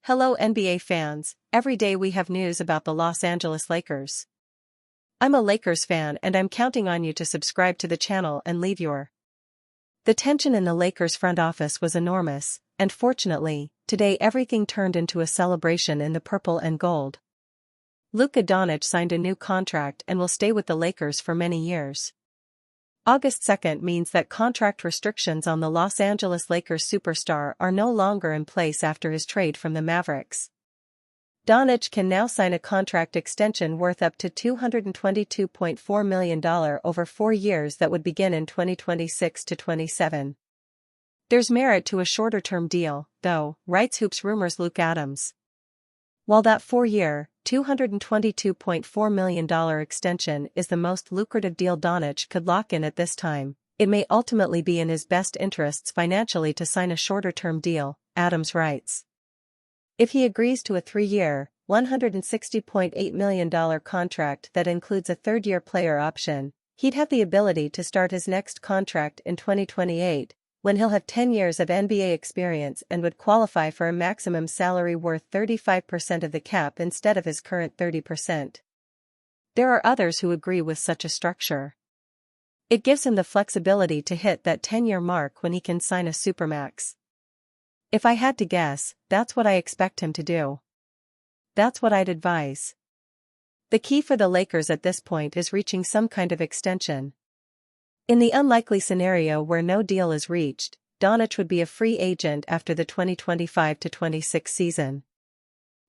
Hello NBA fans, every day we have news about the Los Angeles Lakers. I'm a Lakers fan and I'm counting on you to subscribe to the channel and leave your. The tension in the Lakers front office was enormous, and fortunately, today everything turned into a celebration in the purple and gold. Luka Doncic signed a new contract and will stay with the Lakers for many years. August 2nd means that contract restrictions on the Los Angeles Lakers superstar are no longer in place after his trade from the Mavericks. Doncic can now sign a contract extension worth up to $222.4 million over 4 years that would begin in 2026 to 27. There's merit to a shorter-term deal, though, writes Hoops rumors Luke Adams. While that 4-year, $222.4 million extension is the most lucrative deal Doncic could lock in at this time, it may ultimately be in his best interests financially to sign a shorter-term deal, Adams writes. If he agrees to a 3-year, $160.8 million contract that includes a third-year player option, he'd have the ability to start his next contract in 2028, when he'll have 10 years of NBA experience and would qualify for a maximum salary worth 35% of the cap instead of his current 30%. There are others who agree with such a structure. It gives him the flexibility to hit that 10-year mark when he can sign a supermax. If I had to guess, that's what I expect him to do. That's what I'd advise. The key for the Lakers at this point is reaching some kind of extension. In the unlikely scenario where no deal is reached, Doncic would be a free agent after the 2025-26 season.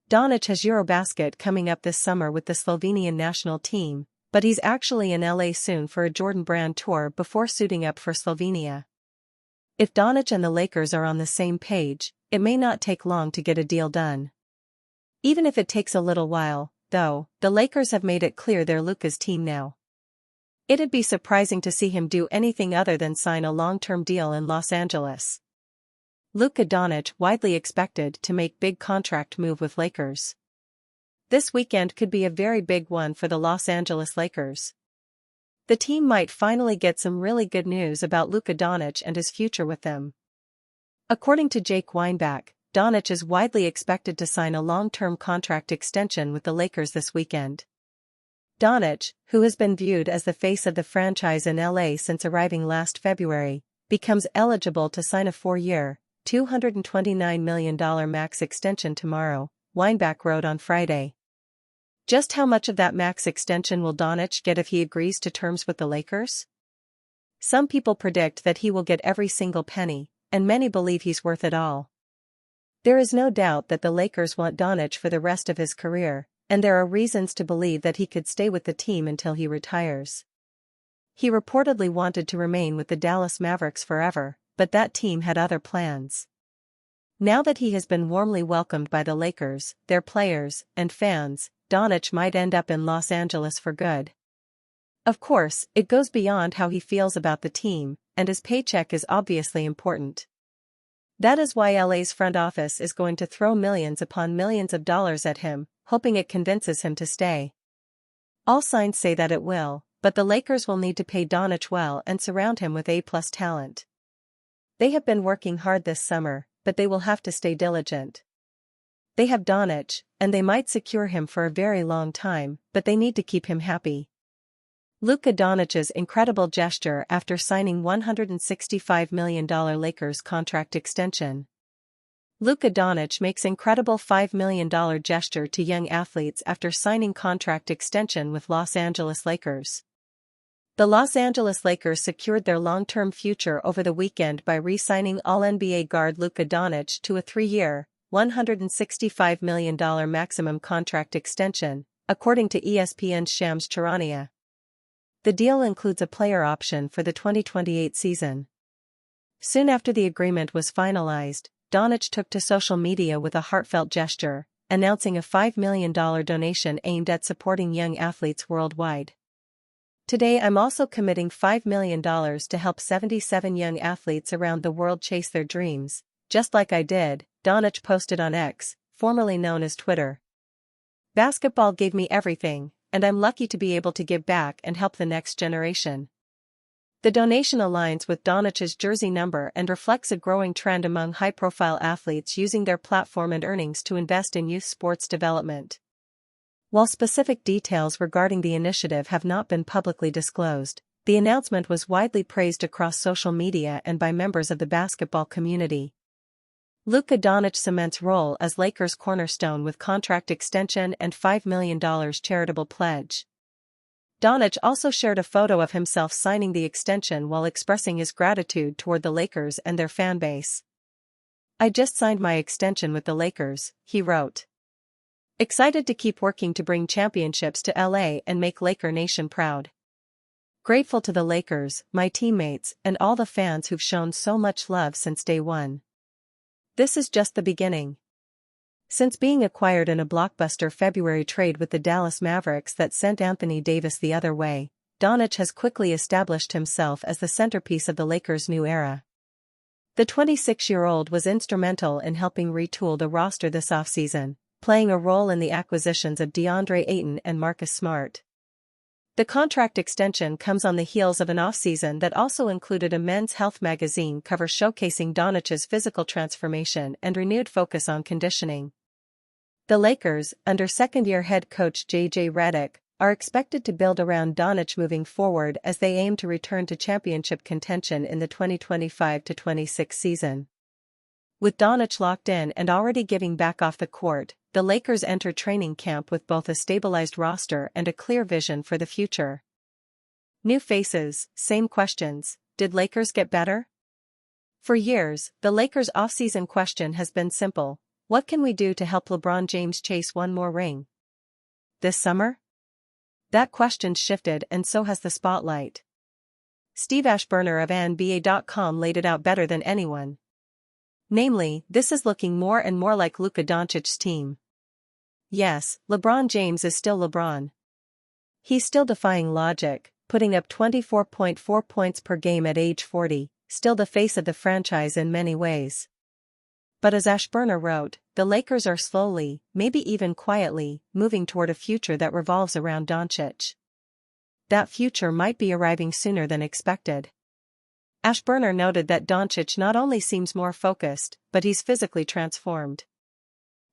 Doncic has Eurobasket coming up this summer with the Slovenian national team, but he's actually in LA soon for a Jordan Brand tour before suiting up for Slovenia. If Doncic and the Lakers are on the same page, it may not take long to get a deal done. Even if it takes a little while, though, the Lakers have made it clear they're Luka's team now. It'd be surprising to see him do anything other than sign a long-term deal in Los Angeles. Luka Doncic widely expected to make big contract move with Lakers. This weekend could be a very big one for the Los Angeles Lakers. The team might finally get some really good news about Luka Doncic and his future with them. According to Jake Weinbach, Doncic is widely expected to sign a long-term contract extension with the Lakers this weekend. Doncic, who has been viewed as the face of the franchise in LA since arriving last February, becomes eligible to sign a 4-year, $229 million max extension tomorrow, Weinbach wrote on Friday. Just how much of that max extension will Doncic get if he agrees to terms with the Lakers? Some people predict that he will get every single penny, and many believe he's worth it all. There is no doubt that the Lakers want Doncic for the rest of his career, and there are reasons to believe that he could stay with the team until he retires. He reportedly wanted to remain with the Dallas Mavericks forever, but that team had other plans. Now that he has been warmly welcomed by the Lakers, their players, and fans, Doncic might end up in Los Angeles for good. Of course, it goes beyond how he feels about the team, and his paycheck is obviously important. That is why LA's front office is going to throw millions upon millions of dollars at him, hoping it convinces him to stay. All signs say that it will, but the Lakers will need to pay Doncic well and surround him with A-plus talent. They have been working hard this summer, but they will have to stay diligent. They have Doncic, and they might secure him for a very long time, but they need to keep him happy. Luka Doncic's incredible gesture after signing $165 million Lakers contract extension. Luka Doncic makes incredible $5 million gesture to young athletes after signing contract extension with Los Angeles Lakers. The Los Angeles Lakers secured their long-term future over the weekend by re-signing All-NBA guard Luka Doncic to a 3-year, $165 million maximum contract extension, according to ESPN's Shams Charania. The deal includes a player option for the 2028 season. Soon after the agreement was finalized, Doncic took to social media with a heartfelt gesture, announcing a $5 million donation aimed at supporting young athletes worldwide. Today I'm also committing $5 million to help 77 young athletes around the world chase their dreams, just like I did, Doncic posted on X, formerly known as Twitter. Basketball gave me everything, and I'm lucky to be able to give back and help the next generation. The donation aligns with Doncic's jersey number and reflects a growing trend among high-profile athletes using their platform and earnings to invest in youth sports development. While specific details regarding the initiative have not been publicly disclosed, the announcement was widely praised across social media and by members of the basketball community. Luka Doncic cements role as Lakers' cornerstone with contract extension and $5 million charitable pledge. Doncic also shared a photo of himself signing the extension while expressing his gratitude toward the Lakers and their fanbase. "I just signed my extension with the Lakers," he wrote. "Excited to keep working to bring championships to LA and make Laker Nation proud. Grateful to the Lakers, my teammates, and all the fans who've shown so much love since day one. This is just the beginning." Since being acquired in a blockbuster February trade with the Dallas Mavericks that sent Anthony Davis the other way, Doncic has quickly established himself as the centerpiece of the Lakers' new era. The 26-year-old was instrumental in helping retool the roster this offseason, playing a role in the acquisitions of DeAndre Ayton and Marcus Smart. The contract extension comes on the heels of an offseason that also included a Men's Health magazine cover showcasing Doncic's physical transformation and renewed focus on conditioning. The Lakers, under second-year head coach J.J. Redick, are expected to build around Doncic moving forward as they aim to return to championship contention in the 2025-26 season. With Doncic locked in and already giving back off the court, the Lakers enter training camp with both a stabilized roster and a clear vision for the future. New faces, same questions. Did Lakers get better? For years, the Lakers' offseason question has been simple: what can we do to help LeBron James chase one more ring? This summer? That question's shifted, and so has the spotlight. Steve Ashburner of NBA.com laid it out better than anyone. Namely, this is looking more and more like Luka Doncic's team. Yes, LeBron James is still LeBron. He's still defying logic, putting up 24.4 points per game at age 40, still the face of the franchise in many ways. But as Ashburner wrote, the Lakers are slowly, maybe even quietly, moving toward a future that revolves around Doncic. That future might be arriving sooner than expected. Ashburner noted that Doncic not only seems more focused, but he's physically transformed.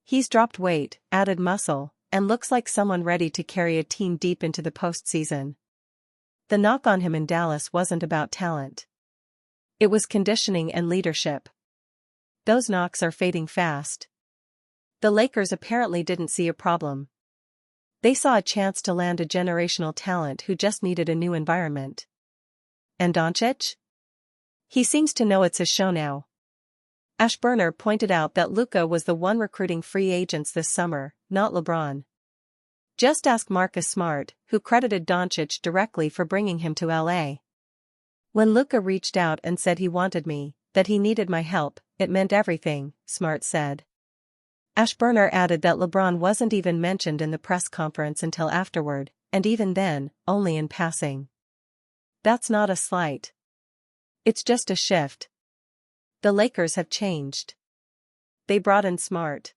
He's dropped weight, added muscle, and looks like someone ready to carry a team deep into the postseason. The knock on him in Dallas wasn't about talent. It was conditioning and leadership. Those knocks are fading fast. The Lakers apparently didn't see a problem. They saw a chance to land a generational talent who just needed a new environment. And Doncic? He seems to know it's his show now. Ashburner pointed out that Luka was the one recruiting free agents this summer, not LeBron. Just ask Marcus Smart, who credited Doncic directly for bringing him to LA. "When Luka reached out and said he wanted me, that he needed my help, it meant everything," Smart said. Ashburner added that LeBron wasn't even mentioned in the press conference until afterward, and even then, only in passing. That's not a slight. It's just a shift. The Lakers have changed. They brought in Smart.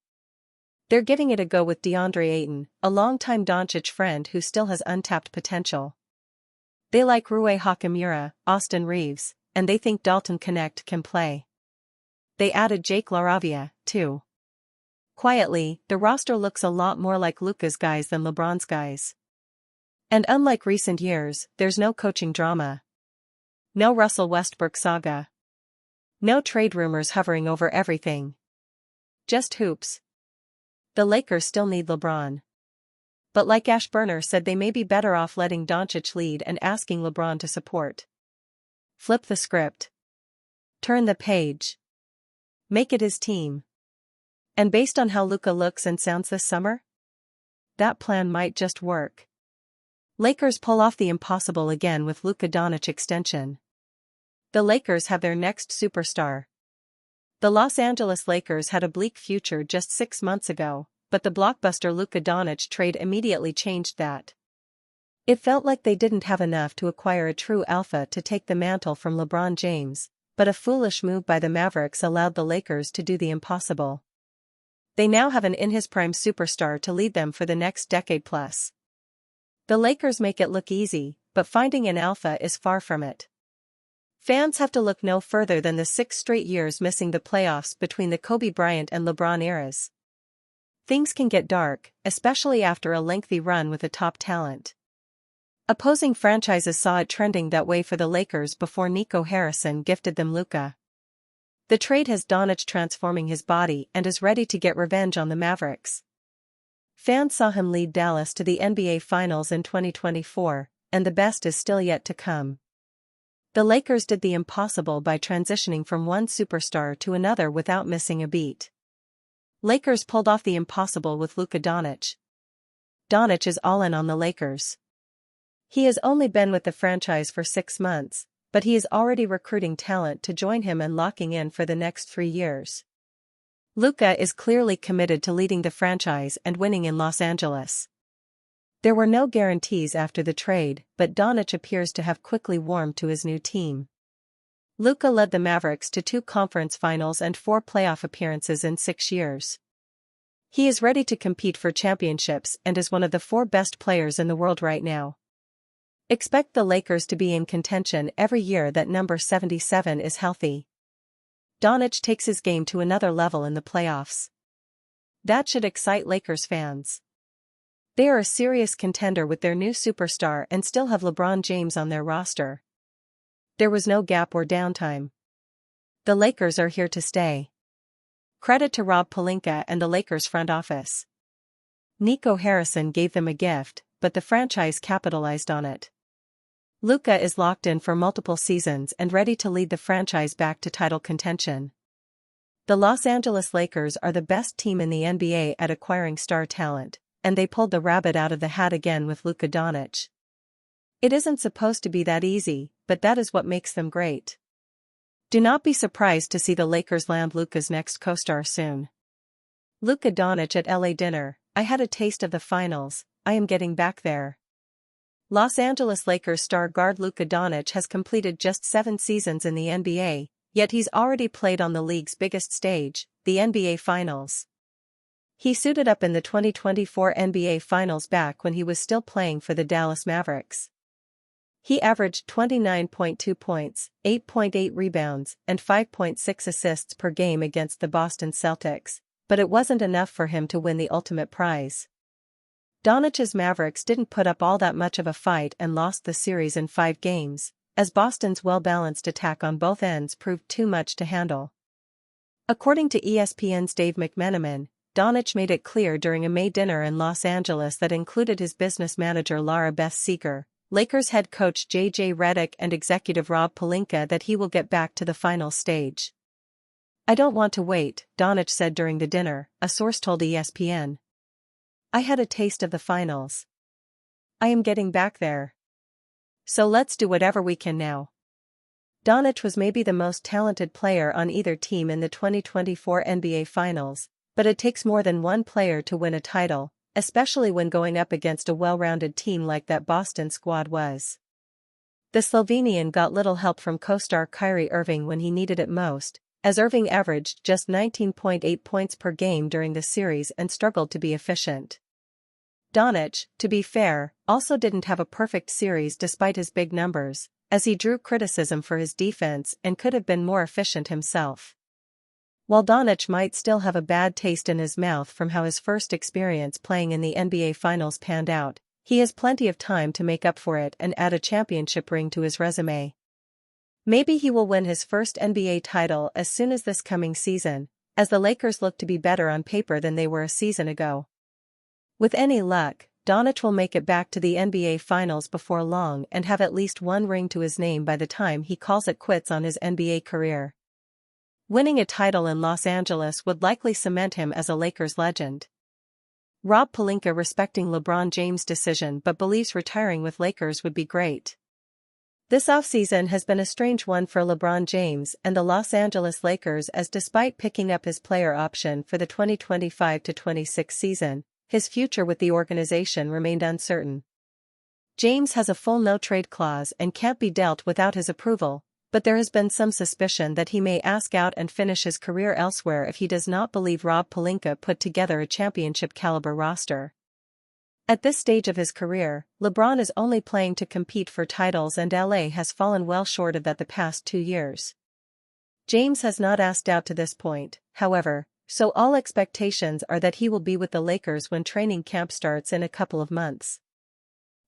They're giving it a go with DeAndre Ayton, a longtime Doncic friend who still has untapped potential. They like Rui Hachimura, Austin Reeves, and they think Dalton Knecht can play. They added Jake LaRavia, too. Quietly, the roster looks a lot more like Luka's guys than LeBron's guys. And unlike recent years, there's no coaching drama. No Russell Westbrook saga. No trade rumors hovering over everything. Just hoops. The Lakers still need LeBron. But like Ashburner said, they may be better off letting Doncic lead and asking LeBron to support. Flip the script. Turn the page. Make it his team. And based on how Luka looks and sounds this summer, that plan might just work. Lakers pull off the impossible again with Luka Doncic extension. The Lakers have their next superstar. The Los Angeles Lakers had a bleak future just 6 months ago, but the blockbuster Luka Doncic trade immediately changed that. It felt like they didn't have enough to acquire a true alpha to take the mantle from LeBron James, but a foolish move by the Mavericks allowed the Lakers to do the impossible. They now have an in-his-prime superstar to lead them for the next decade plus. The Lakers make it look easy, but finding an alpha is far from it. Fans have to look no further than the 6 straight years missing the playoffs between the Kobe Bryant and LeBron eras. Things can get dark, especially after a lengthy run with a top talent. Opposing franchises saw it trending that way for the Lakers before Nico Harrison gifted them Luka. The trade has Doncic transforming his body and is ready to get revenge on the Mavericks. Fans saw him lead Dallas to the NBA Finals in 2024, and the best is still yet to come. The Lakers did the impossible by transitioning from one superstar to another without missing a beat. Lakers pulled off the impossible with Luka Doncic. Doncic is all in on the Lakers. He has only been with the franchise for 6 months, but he is already recruiting talent to join him and locking in for the next 3 years. Luka is clearly committed to leading the franchise and winning in Los Angeles. There were no guarantees after the trade, but Doncic appears to have quickly warmed to his new team. Luka led the Mavericks to 2 conference finals and 4 playoff appearances in 6 years. He is ready to compete for championships and is one of the 4 best players in the world right now. Expect the Lakers to be in contention every year that number 77 is healthy. Doncic takes his game to another level in the playoffs. That should excite Lakers fans. They are a serious contender with their new superstar and still have LeBron James on their roster. There was no gap or downtime. The Lakers are here to stay. Credit to Rob Pelinka and the Lakers front office. Nico Harrison gave them a gift, but the franchise capitalized on it. Luka is locked in for multiple seasons and ready to lead the franchise back to title contention. The Los Angeles Lakers are the best team in the NBA at acquiring star talent, and they pulled the rabbit out of the hat again with Luka Doncic. It isn't supposed to be that easy, but that is what makes them great. Do not be surprised to see the Lakers land Luka's next co-star soon. Luka Doncic at LA dinner. I had a taste of the finals, I am getting back there. Los Angeles Lakers star guard Luka Doncic has completed just 7 seasons in the NBA, yet he's already played on the league's biggest stage, the NBA Finals. He suited up in the 2024 NBA Finals back when he was still playing for the Dallas Mavericks. He averaged 29.2 points, 8.8 rebounds, and 5.6 assists per game against the Boston Celtics, but it wasn't enough for him to win the ultimate prize. Doncic's Mavericks didn't put up all that much of a fight and lost the series in 5 games, as Boston's well-balanced attack on both ends proved too much to handle. According to ESPN's Dave McMenamin, Doncic made it clear during a May dinner in Los Angeles that included his business manager Lara Beth Seeger, Lakers head coach J.J. Redick and executive Rob Pelinka that he will get back to the final stage. I don't want to wait, Doncic said during the dinner, a source told ESPN. I had a taste of the finals. I am getting back there. So let's do whatever we can now. Doncic was maybe the most talented player on either team in the 2024 NBA Finals, but it takes more than one player to win a title, especially when going up against a well-rounded team like that Boston squad was. The Slovenian got little help from co-star Kyrie Irving when he needed it most, as Irving averaged just 19.8 points per game during the series and struggled to be efficient. Doncic, to be fair, also didn't have a perfect series despite his big numbers, as he drew criticism for his defense and could have been more efficient himself. While Doncic might still have a bad taste in his mouth from how his first experience playing in the NBA Finals panned out, he has plenty of time to make up for it and add a championship ring to his resume. Maybe he will win his first NBA title as soon as this coming season, as the Lakers look to be better on paper than they were a season ago. With any luck, Doncic will make it back to the NBA Finals before long and have at least one ring to his name by the time he calls it quits on his NBA career. Winning a title in Los Angeles would likely cement him as a Lakers legend. Rob Pelinka respecting LeBron James' decision but believes retiring with Lakers would be great. This offseason has been a strange one for LeBron James and the Los Angeles Lakers, as despite picking up his player option for the 2025-26 season, his future with the organization remained uncertain. James has a full no-trade clause and can't be dealt without his approval, but there has been some suspicion that he may ask out and finish his career elsewhere if he does not believe Rob Pelinka put together a championship-caliber roster. At this stage of his career, LeBron is only playing to compete for titles, and LA has fallen well short of that the past 2 years. James has not asked out to this point, however, so all expectations are that he will be with the Lakers when training camp starts in a couple of months.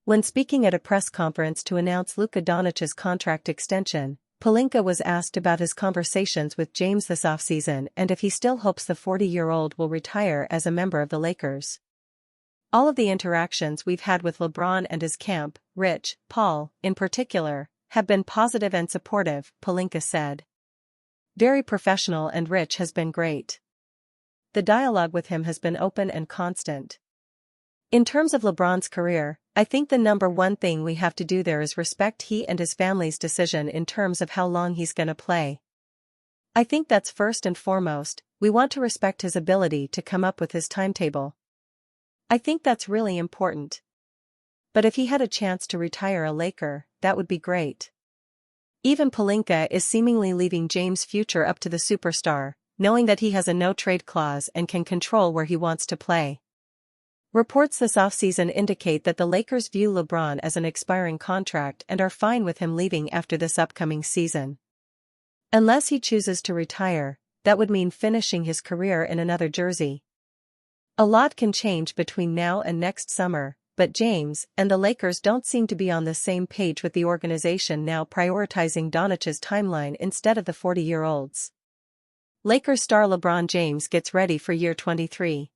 When speaking at a press conference to announce Luka Doncic's contract extension, Pelinka was asked about his conversations with James this offseason and if he still hopes the 40-year-old will retire as a member of the Lakers. "All of the interactions we've had with LeBron and his camp, Rich, Paul, in particular, have been positive and supportive," Pelinka said. "Very professional, and Rich has been great. The dialogue with him has been open and constant. In terms of LeBron's career, I think the number one thing we have to do there is respect he and his family's decision in terms of how long he's gonna play. I think that's first and foremost. We want to respect his ability to come up with his timetable. I think that's really important. But if he had a chance to retire a Laker, that would be great." Even Pelinka is seemingly leaving James' future up to the superstar, knowing that he has a no-trade clause and can control where he wants to play. Reports this offseason indicate that the Lakers view LeBron as an expiring contract and are fine with him leaving after this upcoming season. Unless he chooses to retire, that would mean finishing his career in another jersey. A lot can change between now and next summer, but James and the Lakers don't seem to be on the same page, with the organization now prioritizing Doncic's timeline instead of the 40-year-old's. Lakers star LeBron James gets ready for year 23.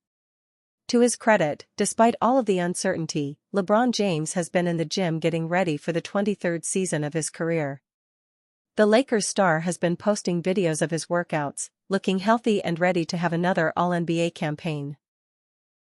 To his credit, despite all of the uncertainty, LeBron James has been in the gym getting ready for the 23rd season of his career. The Lakers star has been posting videos of his workouts, looking healthy and ready to have another All-NBA campaign.